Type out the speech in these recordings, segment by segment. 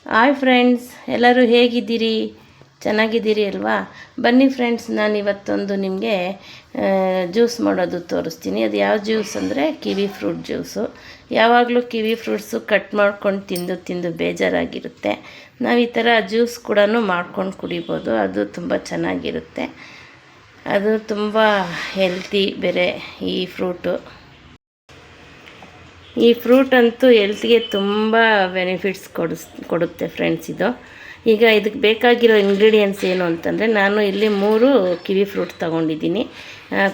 Hi friends, ಎಲ್ಲರೂ ಹೇಗಿದ್ದೀರಿ? ಚೆನ್ನಾಗಿದ್ದೀರಿ ಅಲ್ವಾ? ಬನ್ನಿ ಫ್ರೆಂಡ್ಸ್, ನಾನು ಇವತ್ತೊಂದು ನಿಮಗೆ ಜ್ಯೂಸ್ ಮಾಡೋದು ತೋರಿಸ್ತೀನಿ. ಅದು ಯಾವ ಜ್ಯೂಸ್ ಅಂದರೆ ಕಿವಿ ಫ್ರೂಟ್ ಜ್ಯೂಸು. ಯಾವಾಗಲೂ ಕಿವಿ ಫ್ರೂಟ್ಸು ಕಟ್ ಮಾಡ್ಕೊಂಡು ತಿಂದು ತಿಂದು ಬೇಜಾರಾಗಿರುತ್ತೆ. ನಾವು ಈ ಥರ ಜ್ಯೂಸ್ ಕೂಡ ಮಾಡ್ಕೊಂಡು ಕುಡಿಬೋದು. ಅದು ತುಂಬ ಚೆನ್ನಾಗಿರುತ್ತೆ. ಅದು ತುಂಬ ಹೆಲ್ತಿ ಬೇರೆ ಈ ಫ್ರೂಟು. ಈ ಫ್ರೂಟ್ ಅಂತೂ ಹೆಲ್ತ್ಗೆ ತುಂಬ ಬೆನಿಫಿಟ್ಸ್ ಕೊಡುತ್ತೆ ಫ್ರೆಂಡ್ಸ್. ಈಗ ಇದಕ್ಕೆ ಬೇಕಾಗಿರೋ ಇಂಗ್ರೀಡಿಯೆಂಟ್ಸ್ ಏನು ಅಂತಂದರೆ, ನಾನು ಇಲ್ಲಿ 3 ಕಿವಿ ಫ್ರೂಟ್ ತೊಗೊಂಡಿದ್ದೀನಿ,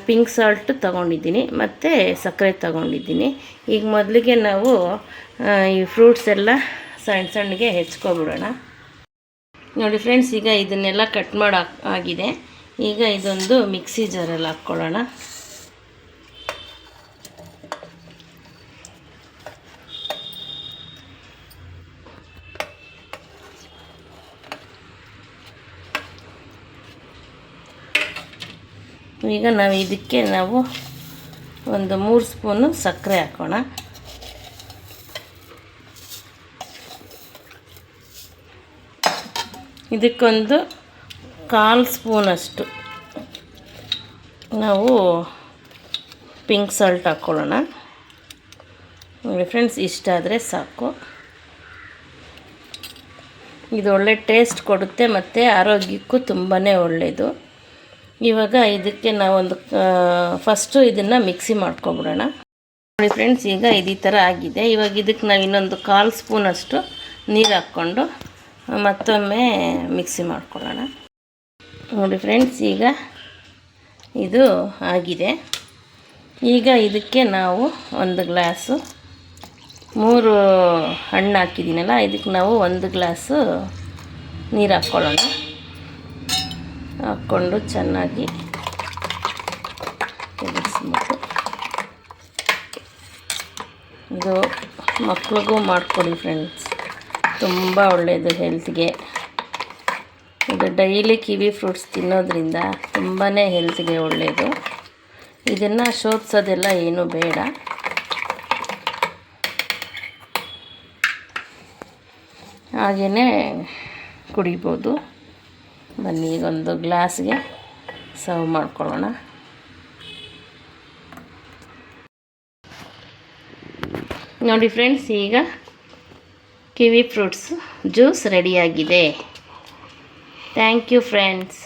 ಪಿಂಕ್ ಸಾಲ್ಟ್ ತೊಗೊಂಡಿದ್ದೀನಿ ಮತ್ತು ಸಕ್ಕರೆ ತೊಗೊಂಡಿದ್ದೀನಿ. ಈಗ ಮೊದಲಿಗೆ ನಾವು ಈ ಫ್ರೂಟ್ಸ್ ಎಲ್ಲ ಸಣ್ಣ ಸಣ್ಣಗೆ ಹೆಚ್ಕೊಬಿಡೋಣ. ನೋಡಿ ಫ್ರೆಂಡ್ಸ್, ಈಗ ಇದನ್ನೆಲ್ಲ ಕಟ್ ಮಾಡಿ ಆಗಿದೆ. ಈಗ ಇದೊಂದು ಮಿಕ್ಸಿ ಜಾರಲ್ಲಿ ಹಾಕ್ಕೊಳ್ಳೋಣ. ಈಗ ಇದಕ್ಕೆ ನಾವು ಒಂದು 3 ಸ್ಪೂನು ಸಕ್ಕರೆ ಹಾಕೋಣ. ಇದಕ್ಕೊಂದು 1/4 ಸ್ಪೂನಷ್ಟು ನಾವು ಪಿಂಕ್ ಸಾಲ್ಟ್ ಹಾಕ್ಕೊಳ್ಳೋಣ. ನೋಡಿ ಫ್ರೆಂಡ್ಸ್, ಇಷ್ಟಾದರೆ ಸಾಕು. ಇದು ಒಳ್ಳೆ ಟೇಸ್ಟ್ ಕೊಡುತ್ತೆ ಮತ್ತು ಆರೋಗ್ಯಕ್ಕೂ ತುಂಬಾ ಒಳ್ಳೆಯದು. ಇವಾಗ ಇದಕ್ಕೆ ನಾವೊಂದು ಫಸ್ಟು ಇದನ್ನು ಮಿಕ್ಸಿ ಮಾಡ್ಕೊಬಿಡೋಣ. ನೋಡಿ ಫ್ರೆಂಡ್ಸ್, ಈಗ ಈ ಥರ ಆಗಿದೆ. ಇವಾಗ ಇದಕ್ಕೆ ನಾವು ಇನ್ನೊಂದು 1/4 ಸ್ಪೂನಷ್ಟು ನೀರು ಹಾಕ್ಕೊಂಡು ಮತ್ತೊಮ್ಮೆ ಮಿಕ್ಸಿ ಮಾಡ್ಕೊಳ್ಳೋಣ. ನೋಡಿ ಫ್ರೆಂಡ್ಸ್, ಈಗ ಇದು ಆಗಿದೆ. ಈಗ ಇದಕ್ಕೆ ನಾವು 1 ಗ್ಲಾಸು 3 ಹಣ್ಣು ಹಾಕಿದ್ದೀನಲ್ಲ, ಇದಕ್ಕೆ ನಾವು 1 ಗ್ಲಾಸು ನೀರು ಹಾಕ್ಕೊಳ್ಳೋಣ. ಹಾಕ್ಕೊಂಡು ಚೆನ್ನಾಗಿ ತೆಗೆಸ್ಬಿಟ್ಟು, ಇದು ಮಕ್ಳಿಗೂ ಮಾಡಿಕೊಡಿ ಫ್ರೆಂಡ್ಸ್, ತುಂಬ ಒಳ್ಳೆಯದು ಹೆಲ್ತ್ಗೆ. ಇದು ಡೈಲಿ ಕಿವಿ ಫ್ರೂಟ್ಸ್ ತಿನ್ನೋದ್ರಿಂದ ತುಂಬಾ ಹೆಲ್ತ್ಗೆ ಒಳ್ಳೆಯದು. ಇದನ್ನು ಶೋಧಿಸೋದೆಲ್ಲ ಏನೂ ಬೇಡ. ಹಾಗೆಯೇ ಕುಡಿಬೋದು. ಬನ್ನಿ, ಈಗ ಒಂದು ಗ್ಲಾಸ್ಗೆ ಸರ್ವ್ ಮಾಡ್ಕೊಳ್ಳೋಣ. ನೋಡಿ ಫ್ರೆಂಡ್ಸ್, ಈಗ ಕಿವಿ ಫ್ರೂಟ್ಸ್ ಜ್ಯೂಸ್ ರೆಡಿಯಾಗಿದೆ. Thank you friends.